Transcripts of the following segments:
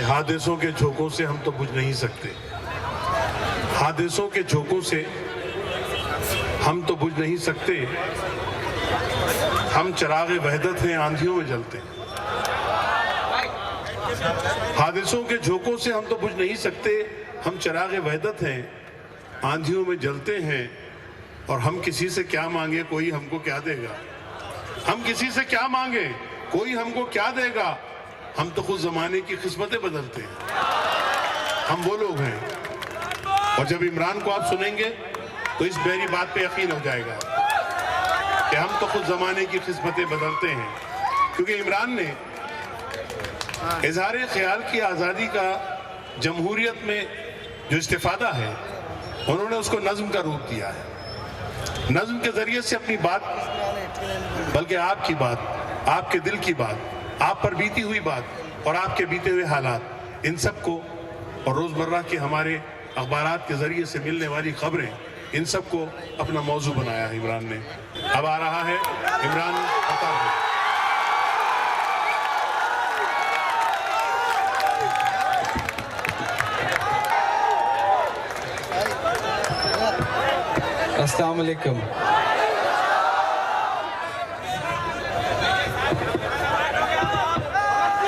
हादिसों के झोंकों से हम तो बुझ नहीं सकते, हादिसों के झोंकों से हम तो बुझ नहीं सकते। हम चिरागे वहदत हैं, आंधियों में जलते हैं। हादिसों के झोंकों से हम तो बुझ नहीं सकते, हम चिरागे वहदत हैं, आंधियों में जलते हैं। और हम किसी से क्या मांगे, कोई हमको क्या देगा। हम किसी से क्या मांगे, कोई हमको क्या देगा। हम तो खुद जमाने की किस्मतें बदलते हैं। हम वो लोग हैं। और जब इमरान को आप सुनेंगे तो इस मेरी बात पे यकीन हो जाएगा कि हम तो खुद जमाने की किस्मतें बदलते हैं। क्योंकि इमरान ने इजहार ख्याल की आज़ादी का जमहूरियत में जो इस्तिफादा है, उन्होंने उसको नज्म का रूप दिया है। नज्म के जरिए से अपनी बात, बल्कि आपकी बात, आपके दिल की बात, आप पर बीती हुई बात और आपके बीते हुए हालात, इन सब को और रोज़मर्रा के हमारे अखबारात के जरिए से मिलने वाली खबरें, इन सब को अपना मौजू बनाया है इमरान ने। अब आ रहा है इमरान प्रताप। अस्सलाम वालेकुम।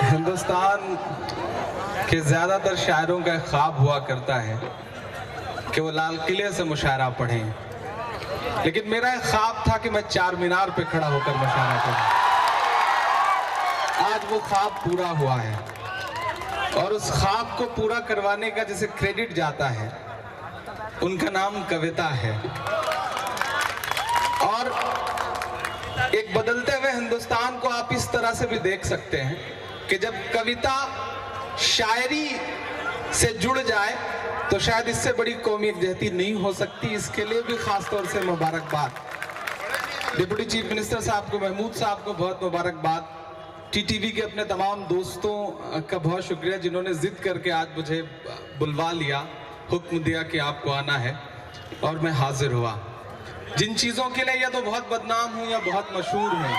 हिंदुस्तान के ज़्यादातर शायरों का ख्वाब हुआ करता है कि वो लाल किले से मुशायरा पढ़ें, लेकिन मेरा एक ख्वाब था कि मैं चार मीनार पे खड़ा होकर मुशायरा पढ़ूं। आज वो ख्वाब पूरा हुआ है और उस ख्वाब को पूरा करवाने का जिसे क्रेडिट जाता है, उनका नाम कविता है। और एक बदलते हुए हिंदुस्तान को आप इस तरह से भी देख सकते हैं कि जब कविता शायरी से जुड़ जाए तो शायद इससे बड़ी कौमी यकजहती नहीं हो सकती। इसके लिए भी खास तौर से मुबारकबाद डिप्टी चीफ मिनिस्टर साहब को, महमूद साहब को बहुत मुबारकबाद। टीटीवी के अपने तमाम दोस्तों का बहुत शुक्रिया जिन्होंने जिद करके आज मुझे बुलवा लिया, हुक्म दिया कि आपको आना है और मैं हाजिर हुआ। जिन चीज़ों के लिए या तो बहुत बदनाम हूँ या बहुत मशहूर हूँ,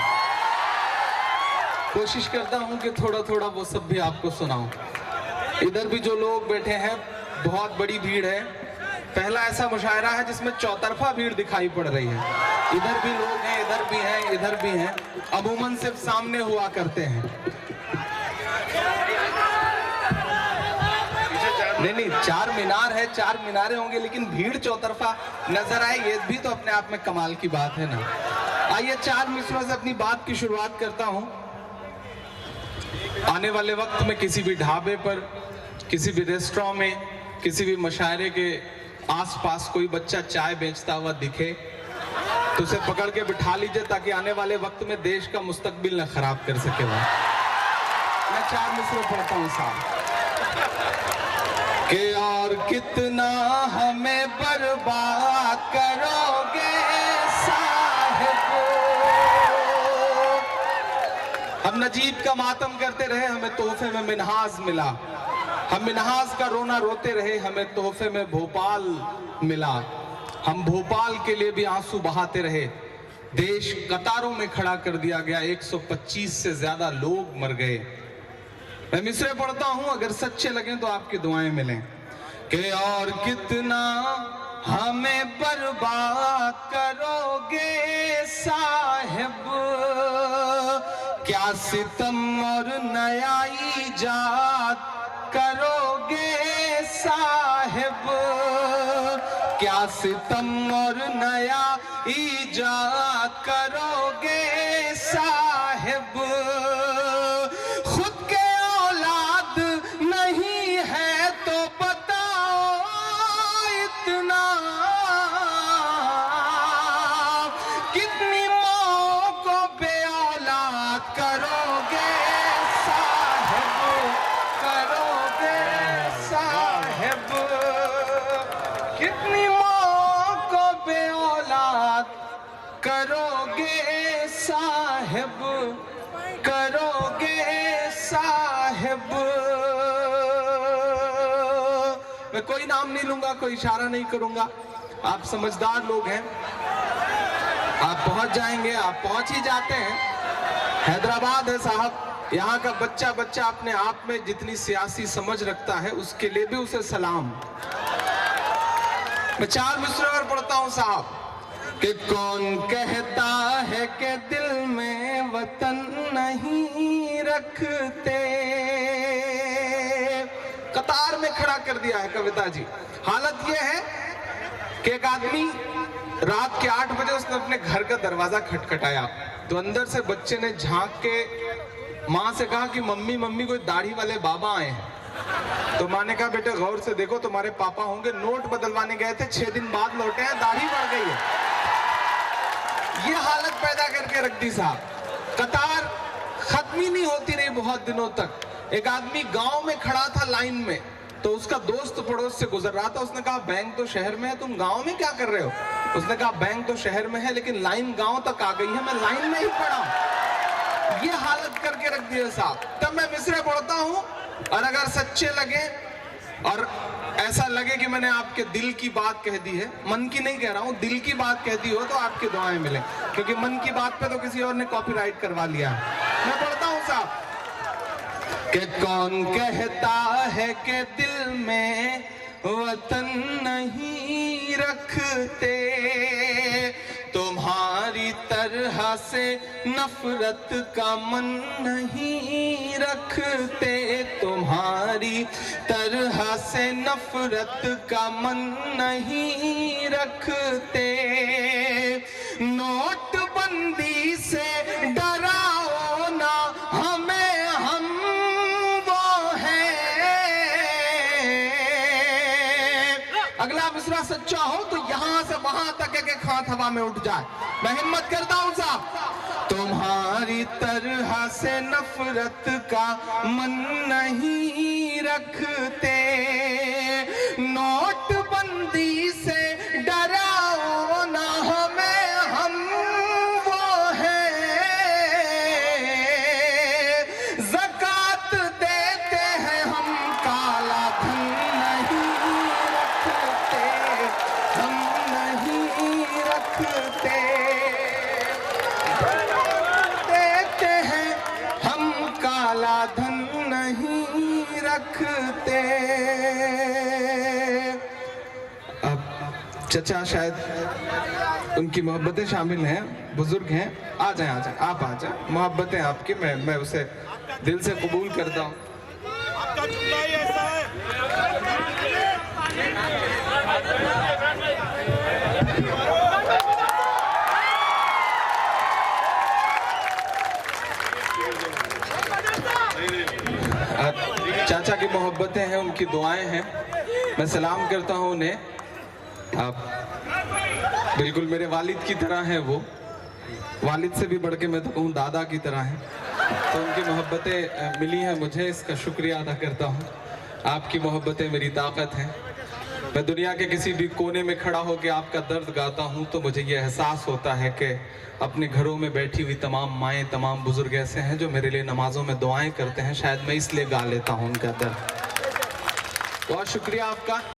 कोशिश करता हूँ कि थोड़ा थोड़ा वो सब भी आपको सुनाऊं। इधर भी जो लोग बैठे हैं, बहुत बड़ी भीड़ है। पहला ऐसा मुशायरा है जिसमें चौतरफा भीड़ दिखाई पड़ रही है। इधर भी लोग हैं, इधर भी हैं, इधर भी हैं। अमूमन सिर्फ सामने हुआ करते हैं। नहीं, चार मीनार है, चार मीनारे होंगे, लेकिन भीड़ चौतरफा नजर आए, ये भी तो अपने आप में कमाल की बात है ना। आइए चार मिसरों से अपनी बात की शुरुआत करता हूं। आने वाले वक्त में किसी भी ढाबे पर, किसी भी रेस्टोरेंट में, किसी भी मुशायरे के आसपास कोई बच्चा चाय बेचता हुआ दिखे तो उसे पकड़ के बिठा लीजिए, ताकि आने वाले वक्त में देश का मुस्तकबिल न खराब कर सके वो। मैं चार मिसरों पढ़ता हूँ साहब कि और कितना हमें बर्बाद करोगे साहिब। हम नजीब का मातम करते रहे, हमें तोहफे में मिन्हाज मिला। हम मिन्हाज का रोना रोते रहे, हमें तोहफे में भोपाल मिला। हम भोपाल के लिए भी आंसू बहाते रहे। देश कतारों में खड़ा कर दिया गया, 125 से ज्यादा लोग मर गए। मैं मिसरे पढ़ता हूं, अगर सच्चे लगें तो आपकी दुआएं मिलें कि और कितना हमें बर्बाद करोगे साहिब, क्या सितम और नया ईजाद करोगे साहिब, क्या सितम और नया ईजाद करोगे साहिब। खुद के औलाद नहीं है तो बताओ इतना, कितनी माँ को बे औलाद करोगे साहिब, करोगे साहिब। कितनी माँ को बे औलाद करोगे साहिब, करोगे साहिब। मैं कोई नाम नहीं लूंगा, कोई इशारा नहीं करूंगा। आप समझदार लोग हैं, आप पहुंच जाएंगे, आप पहुंच ही जाते हैं। हैदराबाद है साहब, यहाँ का बच्चा बच्चा अपने आप में जितनी सियासी समझ रखता है उसके लिए भी उसे सलाम। मैं 4 मिसरे और पढ़ता हूँ साहब कि कौन कहता है कि दिल में वतन नहीं रखते। कतार में खड़ा कर दिया है कविता जी। हालत यह है कि एक आदमी रात के 8 बजे उसने अपने घर का दरवाजा खटखटाया तो अंदर से बच्चे ने झांक के माँ से कहा कि मम्मी मम्मी कोई दाढ़ी वाले बाबा आए हैं। तो माँ ने कहा बेटे गौर से देखो तुम्हारे पापा होंगे, नोट बदलवाने गए थे, 6 दिन बाद लौटे हैं, दाढ़ी बढ़ गई है। ये हालत पैदा करके रख दी साहब। कतार खत्म ही नहीं होती रही बहुत दिनों तक। एक आदमी गांव में खड़ा था लाइन में, तो उसका दोस्त पड़ोस से गुजर रहा था। उसने कहा बैंक तो शहर में है, तुम गांव में क्या कर रहे हो? उसने कहा बैंक तो शहर में है लेकिन लाइन गांव तक आ गई है, मैं लाइन में ही खड़ा हूं। ये हालत करके रख दी है साहब। तब मैं मिसरे पढ़ता हूं और अगर सच्चे लगे और ऐसा लगे कि मैंने आपके दिल की बात कह दी है, मन की नहीं कह रहा हूं, दिल की बात कह दी हो, तो आपकी दुआएं मिले, क्योंकि मन की बात पे तो किसी और ने कॉपीराइट करवा लिया है। मैं पढ़ता हूं साहब कि कौन कहता है कि दिल में वतन नहीं रखते, तुम्हारी तरह से नफरत का मन नहीं रखते, तुम्हारी तरह से नफरत का मन नहीं रखते, नोटबंदी से डराओ ना हमें, हम वो हैं। अगला मिसरा सच्चा हो तो यहां से वहां तक एक हाथ हवा में उठ जाए। मैं हिम्मत करता हूं साहब। तुम्हारी तरह से नफरत का मन नहीं रखते, नोटबंदी से डराओ ना हमें, हम वो हैं। ज़कात देते हैं हम, काला धन नहीं रखते, हम नहीं रखते। देते हैं हम, काला धन नहीं रखते। अब चचा शायद उनकी मोहब्बतें शामिल हैं, बुजुर्ग हैं, आ जाएं आप आ जाएं। मोहब्बतें आपकी, मैं उसे दिल से कबूल करता हूं। आपका जुमला ही ऐसा है। चाचा की मोहब्बतें हैं, उनकी दुआएं हैं, मैं सलाम करता हूं उन्हें। आप बिल्कुल मेरे वालिद की तरह हैं, वो वालिद से भी बढ़ के मैं तो कहूँ दादा की तरह हैं। तो उनकी मोहब्बतें मिली हैं मुझे, इसका शुक्रिया अदा करता हूँ। आपकी मोहब्बतें मेरी ताकत हैं। मैं दुनिया के किसी भी कोने में खड़ा होकर आपका दर्द गाता हूँ तो मुझे ये एहसास होता है कि अपने घरों में बैठी हुई तमाम माएँ, तमाम बुजुर्ग ऐसे हैं जो मेरे लिए नमाजों में दुआएं करते हैं। शायद मैं इसलिए गा लेता हूँ उनका दर्द। बहुत शुक्रिया आपका।